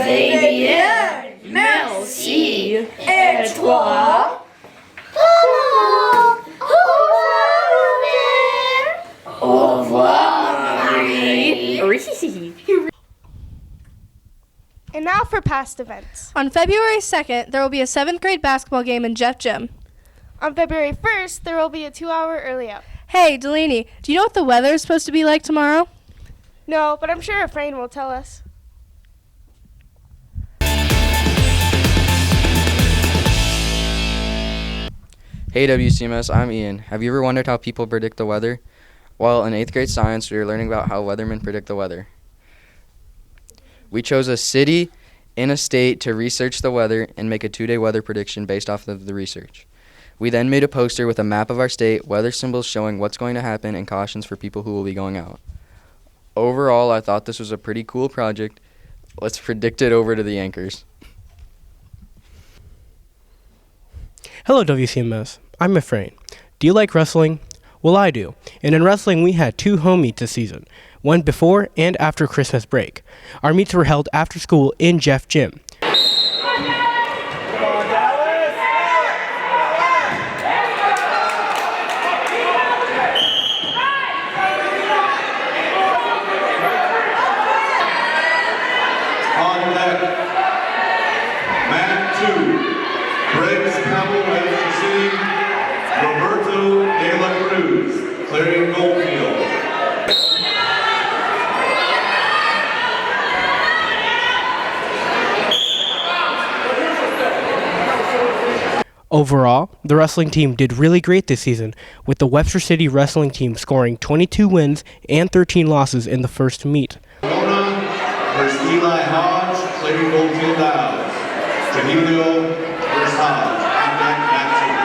vais bien, merci. Et toi? Au revoir, Marie. And now for past events. On February 2nd, there will be a 7th grade basketball game in Jeff Gym. On February 1st, there will be a 2-hour early out. Hey, Delaney, do you know what the weather is supposed to be like tomorrow? No, but I'm sure Efrain will tell us. Hey WCMS, I'm Ian. Have you ever wondered how people predict the weather? Well, in 8th grade science, we were learning about how weathermen predict the weather. We chose a city in a state to research the weather and make a 2-day weather prediction based off of the research. We then made a poster with a map of our state, weather symbols showing what's going to happen, and cautions for people who will be going out. Overall, I thought this was a pretty cool project. Let's predict it over to the anchors. Hello WCMS, I'm Efrain. Do you like wrestling? Well, I do. And in wrestling, we had 2 home meets this season, one before and after Christmas break. Our meets were held after school in Jeff Gym. On deck, mat 2, Briggs Campbell has received Roberto de la Cruz, clearing Goldfield. Overall, the wrestling team did really great this season, with the Webster City wrestling team scoring 22 wins and 13 losses in the first meet. Mona versus Eli Hodge, clearing Goldfield Downs. Trujillo versus Hodge, on deck, mat 2.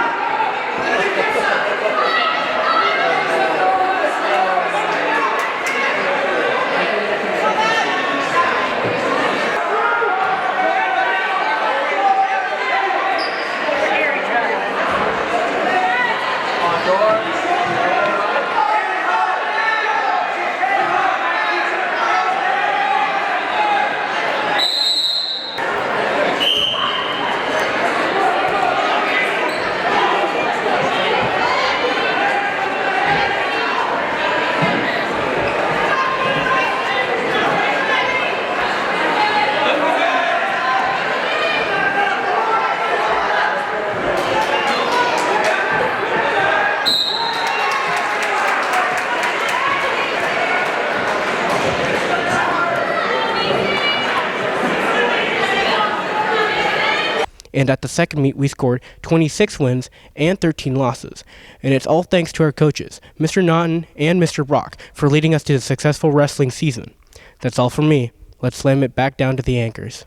And at the second meet, we scored 26 wins and 13 losses. And it's all thanks to our coaches, Mr. Naughton and Mr. Brock, for leading us to a successful wrestling season. That's all from me. Let's slam it back down to the anchors.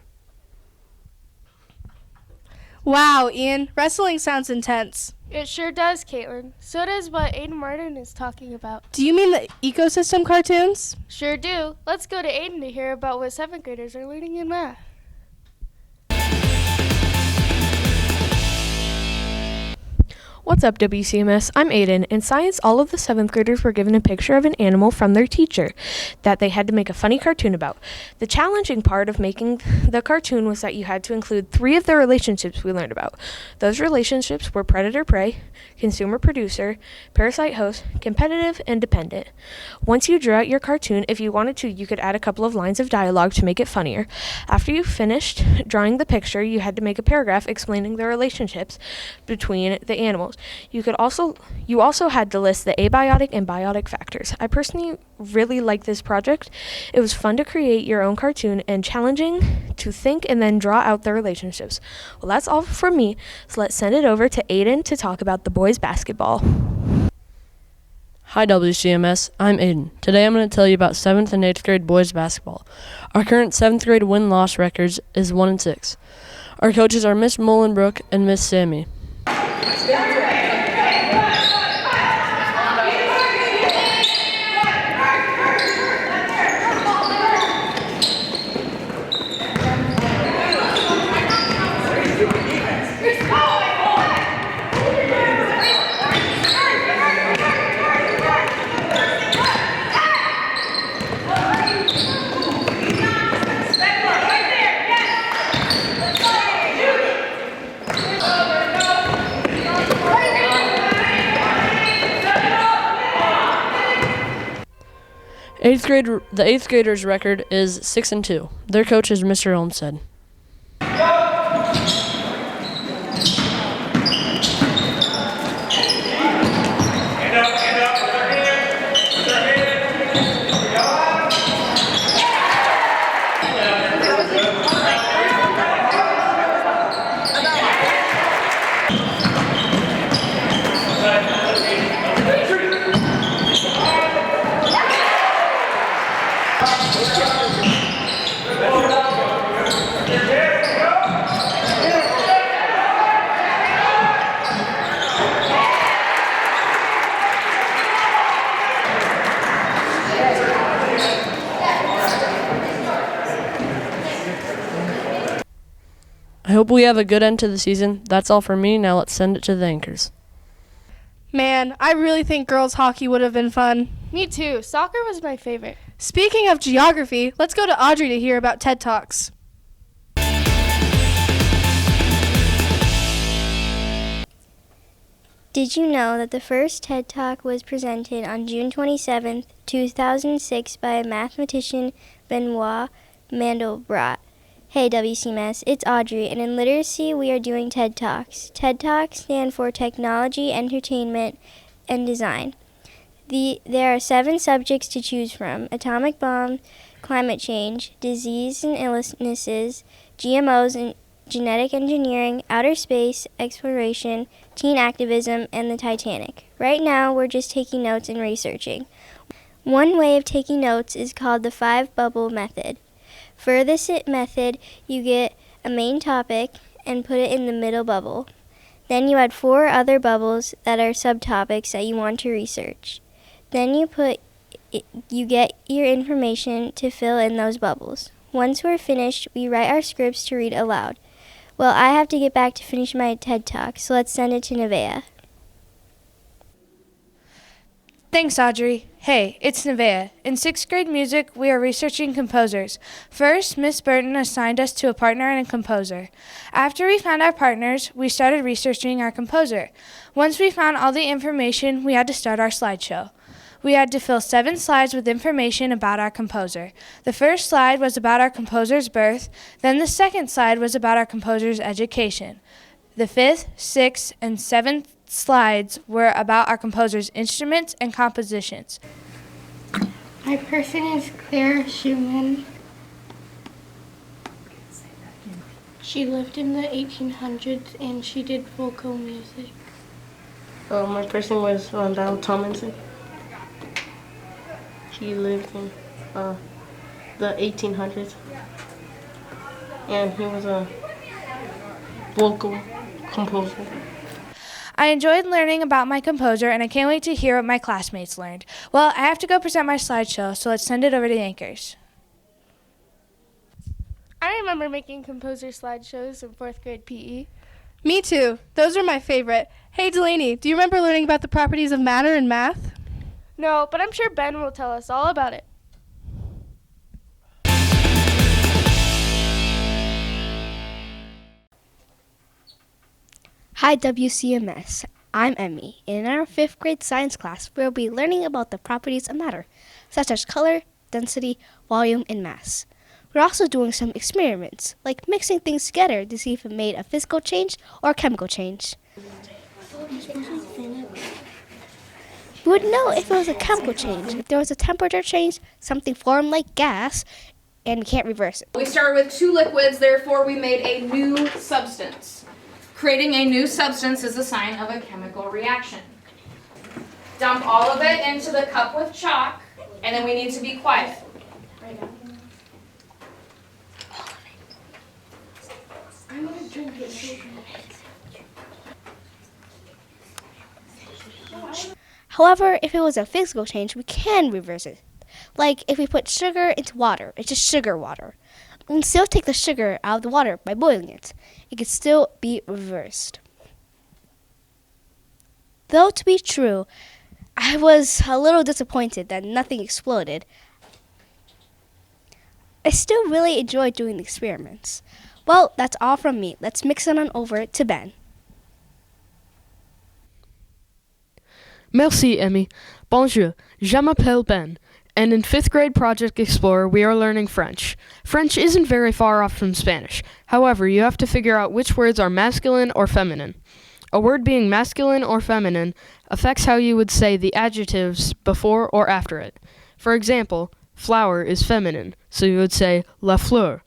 Wow, Ian, wrestling sounds intense. It sure does, Caitlin. So does what Aiden Martin is talking about. Do you mean the ecosystem cartoons? Sure do. Let's go to Aiden to hear about what 7th graders are learning in math. What's up, WCMS? I'm Aiden. In science, all of the 7th graders were given a picture of an animal from their teacher that they had to make a funny cartoon about. The challenging part of making the cartoon was that you had to include 3 of the relationships we learned about. Those relationships were predator-prey, consumer-producer, parasite-host, competitive, and dependent. Once you drew out your cartoon, if you wanted to, you could add a couple of lines of dialogue to make it funnier. After you finished drawing the picture, you had to make a paragraph explaining the relationships between the animals. You also had to list the abiotic and biotic factors. I personally really liked this project. It was fun to create your own cartoon and challenging to think and then draw out the relationships. Well, that's all from me, so let's send it over to Aiden to talk about the boys basketball. Hi WCMS, I'm Aiden. Today I'm going to tell you about 7th and 8th grade boys basketball. Our current 7th grade win-loss records is 1-6. Our coaches are Miss Mullenbrook and Miss Sammy. The eighth graders' record is 6-2. Their coach is Mr. Olmstead. I hope we have a good end to the season. That's all for me. Now let's send it to the anchors. Man, I really think girls hockey would have been fun. Me too. Soccer was my favorite. Speaking of geography, let's go to Audrey to hear about TED Talks. Did you know that the first TED Talk was presented on June 27, 2006 by mathematician Benoit Mandelbrot? Hey WCMS, it's Audrey, and in literacy we are doing TED Talks. TED Talks stand for Technology, Entertainment, and Design. There are 7 subjects to choose from: atomic bomb, climate change, disease and illnesses, GMOs and genetic engineering, outer space, exploration, teen activism, and the Titanic. Right now we're just taking notes and researching. One way of taking notes is called the 5-bubble method. For this method, you get a main topic and put it in the middle bubble. Then you add 4 other bubbles that are subtopics that you want to research. Then you get your information to fill in those bubbles. Once we're finished, we write our scripts to read aloud. Well, I have to get back to finish my TED Talk, so let's send it to Nevaeh. Thanks, Audrey. Hey, it's Nevaeh. In 6th grade music, we are researching composers. First, Miss Burton assigned us to a partner and a composer. After we found our partners, we started researching our composer. Once we found all the information, we had to start our slideshow. We had to fill 7 slides with information about our composer. The first slide was about our composer's birth, then the second slide was about our composer's education. The 5th, 6th, and 7th slides were about our composer's instruments and compositions. My person is Claire Schumann. She lived in the 1800s and she did vocal music. My person was Rondell Tomlinson. He lived in the 1800s and he was a vocal composer. I enjoyed learning about my composer, and I can't wait to hear what my classmates learned. Well, I have to go present my slideshow, so let's send it over to the anchors. I remember making composer slideshows in 4th grade PE. Me too. Those are my favorite. Hey Delaney, do you remember learning about the properties of matter in math? No, but I'm sure Ben will tell us all about it. Hi WCMS, I'm Emmy, and in our 5th grade science class, we'll be learning about the properties of matter, such as color, density, volume, and mass. We're also doing some experiments, like mixing things together to see if it made a physical change or a chemical change. We would know if it was a chemical change. If there was a temperature change, something formed like gas, and we can't reverse it. We started with 2 liquids, therefore we made a new substance. Creating a new substance is a sign of a chemical reaction. Dump all of it into the cup with chalk, and then we need to be quiet. I'm going to drink it. However, if it was a physical change, we can reverse it. Like if we put sugar into water, it's just sugar water. We can still take the sugar out of the water by boiling it. It can still be reversed. Though to be true, I was a little disappointed that nothing exploded. I still really enjoyed doing the experiments. Well, that's all from me. Let's mix it on over to Ben. Merci, Emmy. Bonjour, je m'appelle Ben, And in 5th grade Project Explorer, we are learning French. French isn't very far off from Spanish. However, you have to figure out which words are masculine or feminine. A word being masculine or feminine affects how you would say the adjectives before or after it. For example, flower is feminine, so you would say la fleur.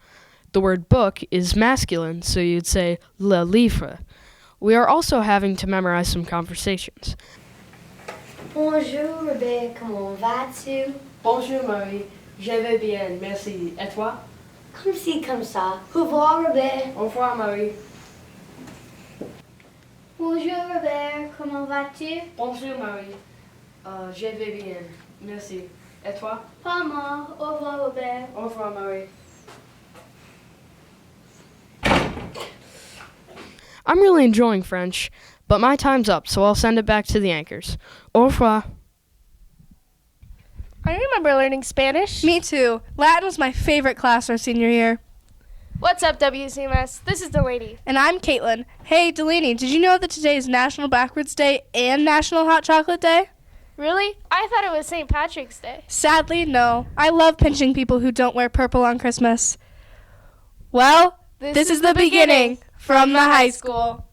The word book is masculine, so you'd say le livre. We are also having to memorize some conversations. Bonjour, Robert, comment vas-tu? Bonjour, Marie. Je vais bien, merci. Et toi? Comme ci, comme ça. Au revoir, Robert. Au revoir, Marie. Bonjour Robert, comment vas-tu? Bonjour, Marie. Je vais bien, merci. Et toi? Pas mal. Au revoir Robert. Au revoir, Marie. I'm really enjoying French, but my time's up, so I'll send it back to the anchors. Au revoir. I remember learning Spanish. Me too. Latin was my favorite class our senior year. What's up, WCMS? This is Delaney. And I'm Caitlin. Hey, Delaney, did you know that today is National Backwards Day and National Hot Chocolate Day? Really? I thought it was St. Patrick's Day. Sadly, no. I love pinching people who don't wear purple on Christmas. Well, this is the beginning from the high school.